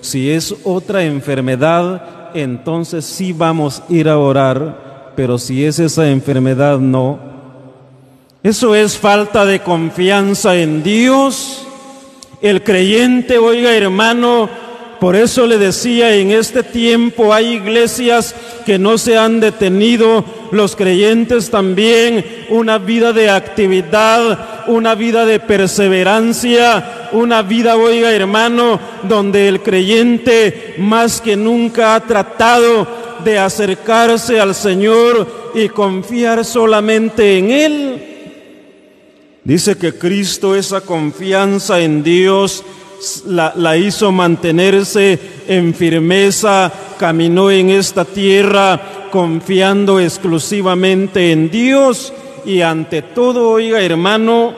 si es otra enfermedad, entonces sí vamos a ir a orar, pero si es esa enfermedad, no. Eso es falta de confianza en Dios. El creyente, oiga hermano, por eso le decía, en este tiempo hay iglesias que no se han detenido, los creyentes también, una vida de actividad, una vida de perseverancia, una vida, oiga hermano, donde el creyente más que nunca ha tratado de acercarse al Señor y confiar solamente en Él. Dice que Cristo esa confianza en Dios la hizo mantenerse en firmeza, caminó en esta tierra confiando exclusivamente en Dios. Y ante todo, oiga hermano,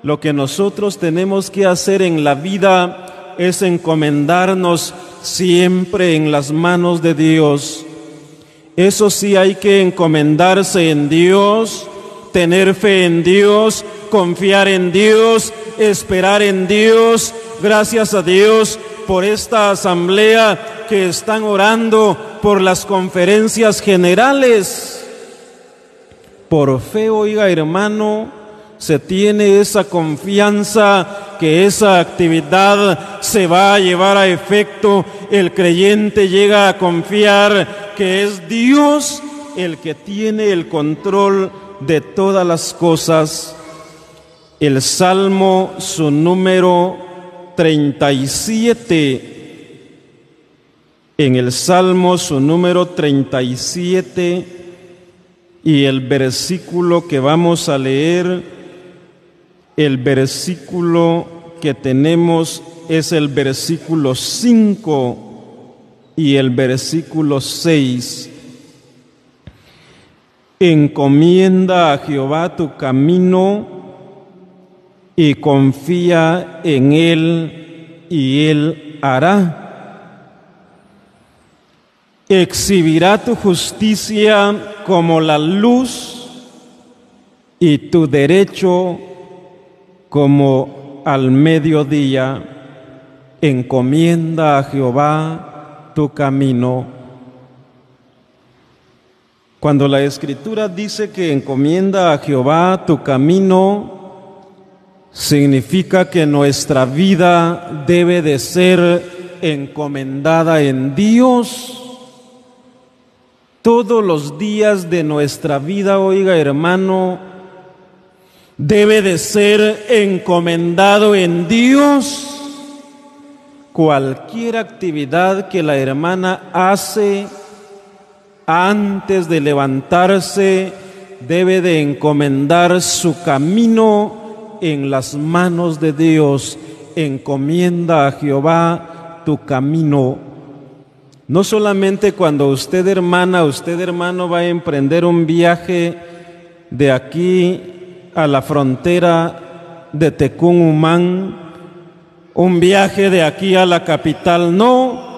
lo que nosotros tenemos que hacer en la vida es encomendarnos siempre en las manos de Dios. Eso sí, hay que encomendarse en Dios, tener fe en Dios, confiar en Dios, esperar en Dios. Gracias a Dios por esta asamblea que están orando por las conferencias generales. Por fe, oiga hermano, se tiene esa confianza que esa actividad se va a llevar a efecto. El creyente llega a confiar que es Dios el que tiene el control de todas las cosas. El Salmo, su número 37, en el Salmo, su número 37, y el versículo que vamos a leer, el versículo que tenemos es el versículo 5 y el versículo 6. Encomienda a Jehová tu camino y confía en Él, y Él hará. Exhibirá tu justicia como la luz y tu derecho como al mediodía. Encomienda a Jehová tu camino. Cuando la Escritura dice que encomienda a Jehová tu camino, significa que nuestra vida debe de ser encomendada en Dios. Todos los días de nuestra vida, oiga hermano, debe de ser encomendado en Dios. Cualquier actividad que la hermana hace antes de levantarse, debe de encomendar su camino en las manos de Dios. Encomienda a Jehová tu camino. No solamente cuando usted hermano va a emprender un viaje de aquí a la frontera de Tecún-Umán, un viaje de aquí a la capital, no.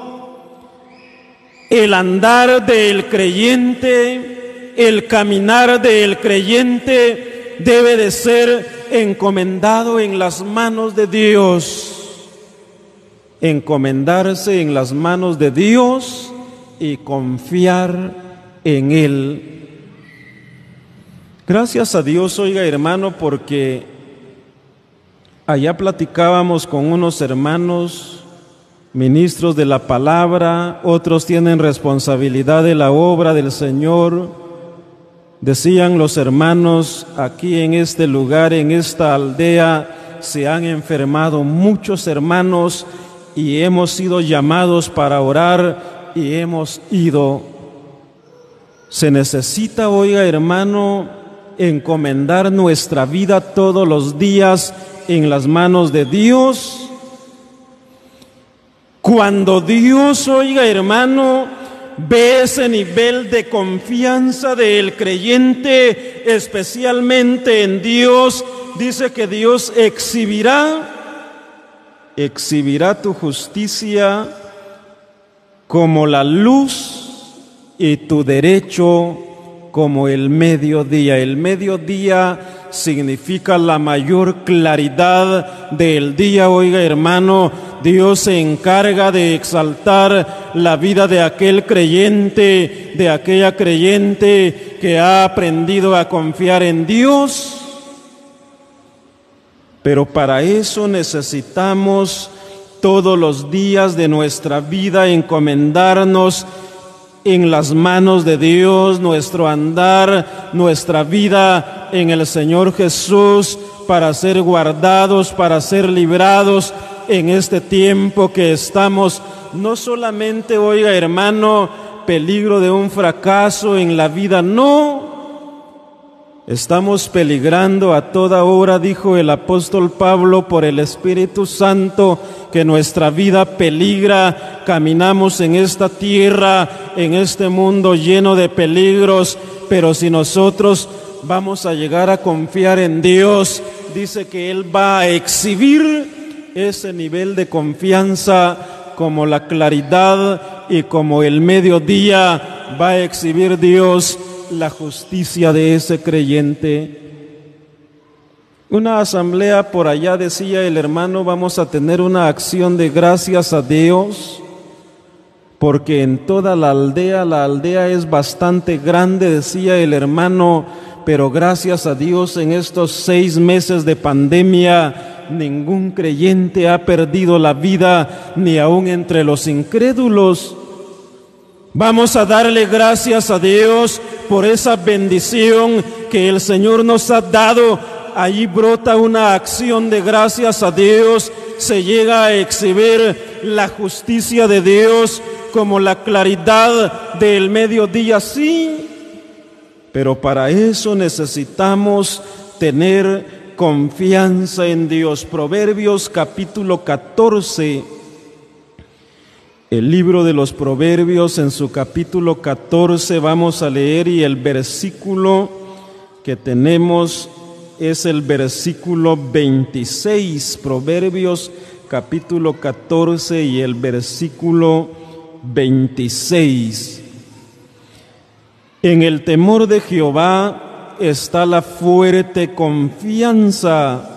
El andar del creyente, el caminar del creyente debe de ser encomendado en las manos de Dios. Encomendarse en las manos de Dios y confiar en Él. Gracias a Dios, oiga hermano, porque allá platicábamos con unos hermanos, ministros de la palabra, otros tienen responsabilidad de la obra del Señor. Decían los hermanos, aquí en este lugar, en esta aldea, se han enfermado muchos hermanos y hemos sido llamados para orar y hemos ido. Se necesita, oiga hermano, encomendar nuestra vida todos los días en las manos de Dios. Cuando Dios, oiga hermano, ve ese nivel de confianza del creyente, especialmente en Dios, dice que Dios exhibirá tu justicia como la luz y tu derecho como el mediodía. El mediodía significa la mayor claridad del día, oiga hermano, Dios se encarga de exaltar la vida de aquel creyente, de aquella creyente que ha aprendido a confiar en Dios. Pero para eso necesitamos todos los días de nuestra vida encomendarnos en las manos de Dios, nuestro andar, nuestra vida en el Señor Jesús, para ser guardados, para ser librados en este tiempo que estamos. No solamente, oiga hermano, peligro de un fracaso en la vida, no. Estamos peligrando a toda hora, dijo el apóstol Pablo, por el Espíritu Santo, que nuestra vida peligra. Caminamos en esta tierra, en este mundo lleno de peligros, pero si nosotros vamos a llegar a confiar en Dios, dice que Él va a exhibir ese nivel de confianza como la claridad y como el mediodía. Va a exhibir Dios la justicia de ese creyente. Una asamblea por allá, decía el hermano, vamos a tener una acción de gracias a Dios, porque en toda la aldea es bastante grande, decía el hermano, pero gracias a Dios en estos 6 meses de pandemia ningún creyente ha perdido la vida, ni aun entre los incrédulos. Vamos a darle gracias a Dios por esa bendición que el Señor nos ha dado. Allí brota una acción de gracias a Dios, se llega a exhibir la justicia de Dios como la claridad del mediodía, sí, pero para eso necesitamos tener confianza en Dios. Proverbios capítulo 14, el libro de los Proverbios en su capítulo 14 vamos a leer, y el versículo que tenemos es el versículo 26, Proverbios capítulo 14 y el versículo 26. En el temor de Jehová está la fuerte confianza,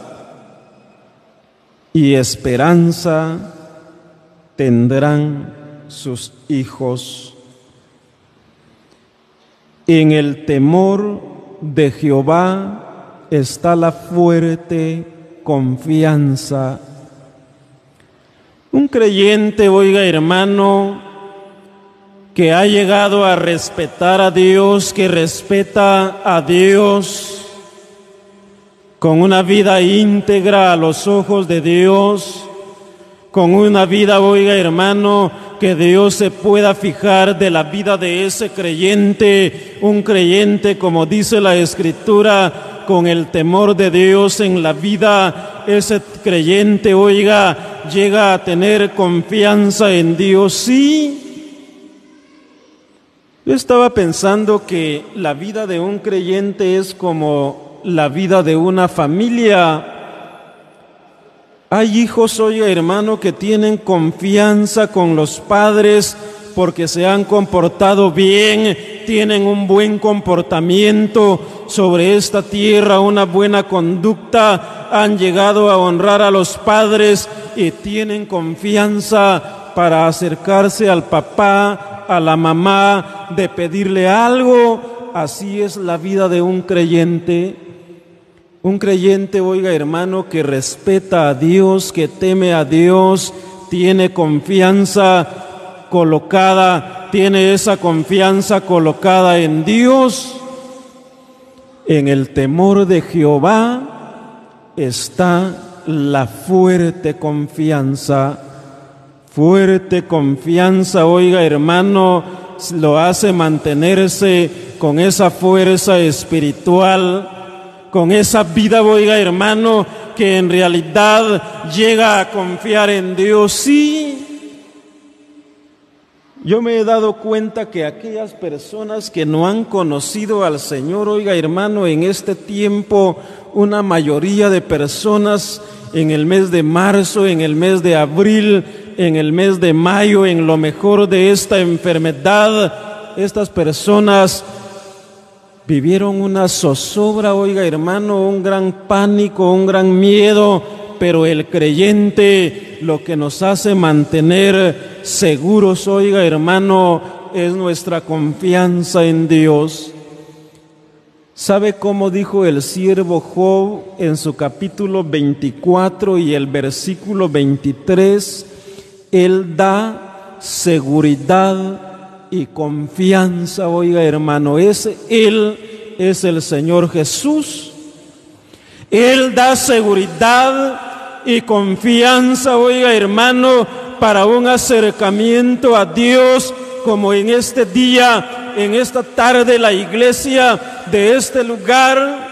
y esperanza tendrán sus hijos. En el temor de Jehová está la fuerte confianza. Un creyente, oiga hermano, que ha llegado a respetar a Dios, que respeta a Dios con una vida íntegra a los ojos de Dios, con una vida, oiga hermano, que Dios se pueda fijar de la vida de ese creyente, un creyente, como dice la Escritura, con el temor de Dios en la vida. Ese creyente, oiga, llega a tener confianza en Dios, sí. Yo estaba pensando que la vida de un creyente es como la vida de una familia. Hay hijos, oiga hermano, que tienen confianza con los padres porque se han comportado bien, tienen un buen comportamiento sobre esta tierra, una buena conducta, han llegado a honrar a los padres y tienen confianza para acercarse al papá, a la mamá, de pedirle algo. Así es la vida de un creyente. Un creyente, oiga hermano, que respeta a Dios, que teme a Dios, tiene confianza colocada, tiene esa confianza colocada en Dios. En el temor de Jehová está la fuerte confianza. Fuerte confianza, oiga hermano, lo hace mantenerse con esa fuerza espiritual, con esa vida, oiga hermano, que en realidad llega a confiar en Dios. Sí, yo me he dado cuenta que aquellas personas que no han conocido al Señor, oiga hermano, en este tiempo, una mayoría de personas en el mes de marzo, en el mes de abril, en el mes de mayo, en lo mejor de esta enfermedad, estas personas vivieron una zozobra, oiga hermano, un gran pánico, un gran miedo, pero el creyente lo que nos hace mantener seguros, oiga hermano, es nuestra confianza en Dios. ¿Sabe cómo dijo el siervo Job en su capítulo 24 y el versículo 23? Él da seguridad y confianza, oiga hermano, Él es el Señor Jesús. Él da seguridad y confianza, oiga hermano, para un acercamiento a Dios, como en este día, en esta tarde, la iglesia de este lugar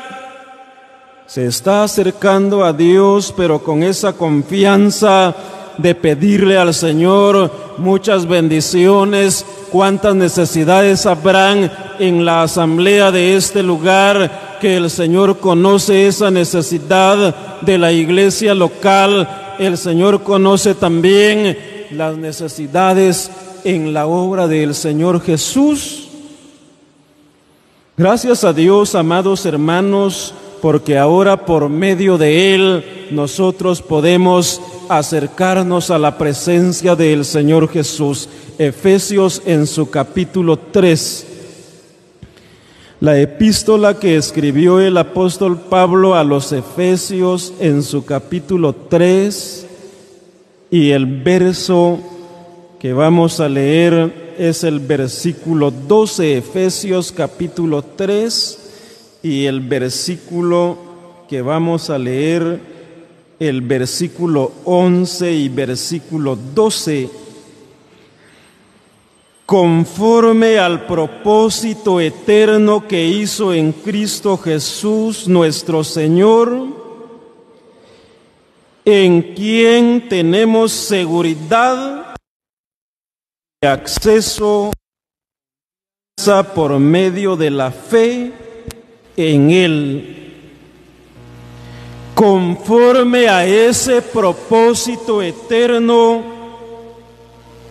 se está acercando a Dios, pero con esa confianza de pedirle al Señor muchas bendiciones. Cuántas necesidades habrán en la asamblea de este lugar, que el Señor conoce esa necesidad de la iglesia local. El Señor conoce también las necesidades en la obra del Señor Jesús. Gracias a Dios, amados hermanos, porque ahora por medio de Él nosotros podemos acercarnos a la presencia del Señor Jesús. Efesios en su capítulo 3. La epístola que escribió el apóstol Pablo a los Efesios en su capítulo 3, y el verso que vamos a leer es el versículo 12, Efesios capítulo 3, y el versículo que vamos a leer, el versículo 11 y versículo 12. Conforme al propósito eterno que hizo en Cristo Jesús nuestro Señor, en quien tenemos seguridad y acceso por medio de la fe en Él. Conforme a ese propósito eterno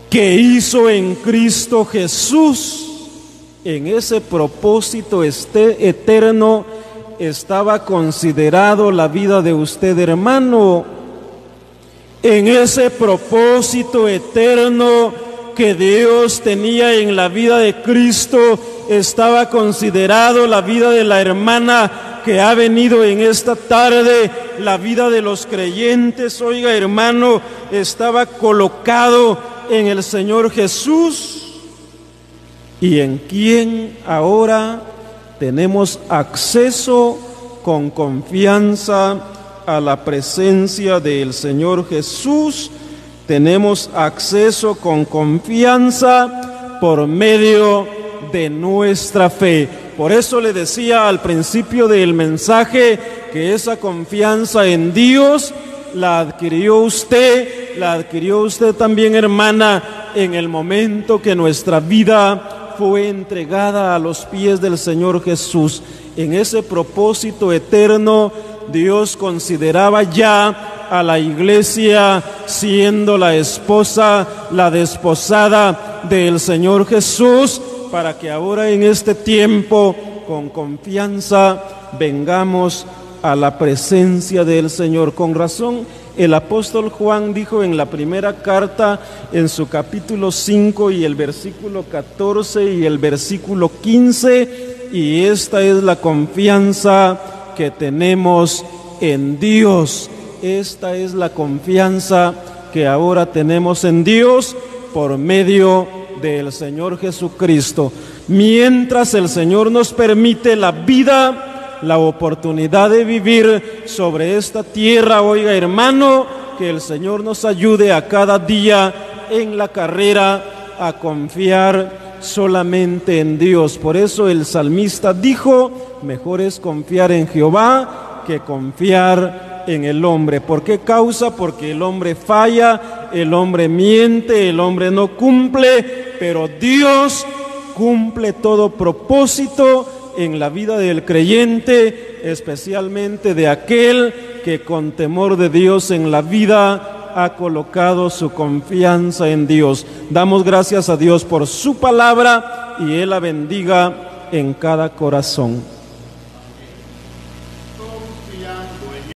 que hizo en Cristo Jesús, en ese propósito eterno estaba considerado la vida de usted, hermano. En ese propósito eterno que Dios tenía en la vida de Cristo estaba considerado la vida de la hermana que ha venido en esta tarde, la vida de los creyentes, oiga hermano, estaba colocado en el Señor Jesús, y en quien ahora tenemos acceso con confianza a la presencia del Señor Jesús. Tenemos acceso con confianza por medio de nuestra fe. Por eso le decía al principio del mensaje que esa confianza en Dios la adquirió usted también, hermana, en el momento que nuestra vida fue entregada a los pies del Señor Jesús. En ese propósito eterno, Dios consideraba ya a la iglesia siendo la esposa, la desposada del Señor Jesús, para que ahora en este tiempo, con confianza, vengamos a la presencia del Señor. Con razón, el apóstol Juan dijo en la primera carta, en su capítulo 5 y el versículo 14 y el versículo 15, y esta es la confianza que tenemos en Dios. Esta es la confianza que ahora tenemos en Dios por medio del Señor Jesucristo. Mientras el Señor nos permite la vida, la oportunidad de vivir sobre esta tierra, oiga hermano, que el Señor nos ayude a cada día en la carrera a confiar solamente en Dios. Por eso el salmista dijo: mejor es confiar en Jehová que confiar en el hombre. ¿Por qué causa? Porque el hombre falla, el hombre miente, el hombre no cumple, pero Dios cumple todo propósito en la vida del creyente, especialmente de aquel que con temor de Dios en la vida ha colocado su confianza en Dios. Damos gracias a Dios por su palabra y Él la bendiga en cada corazón.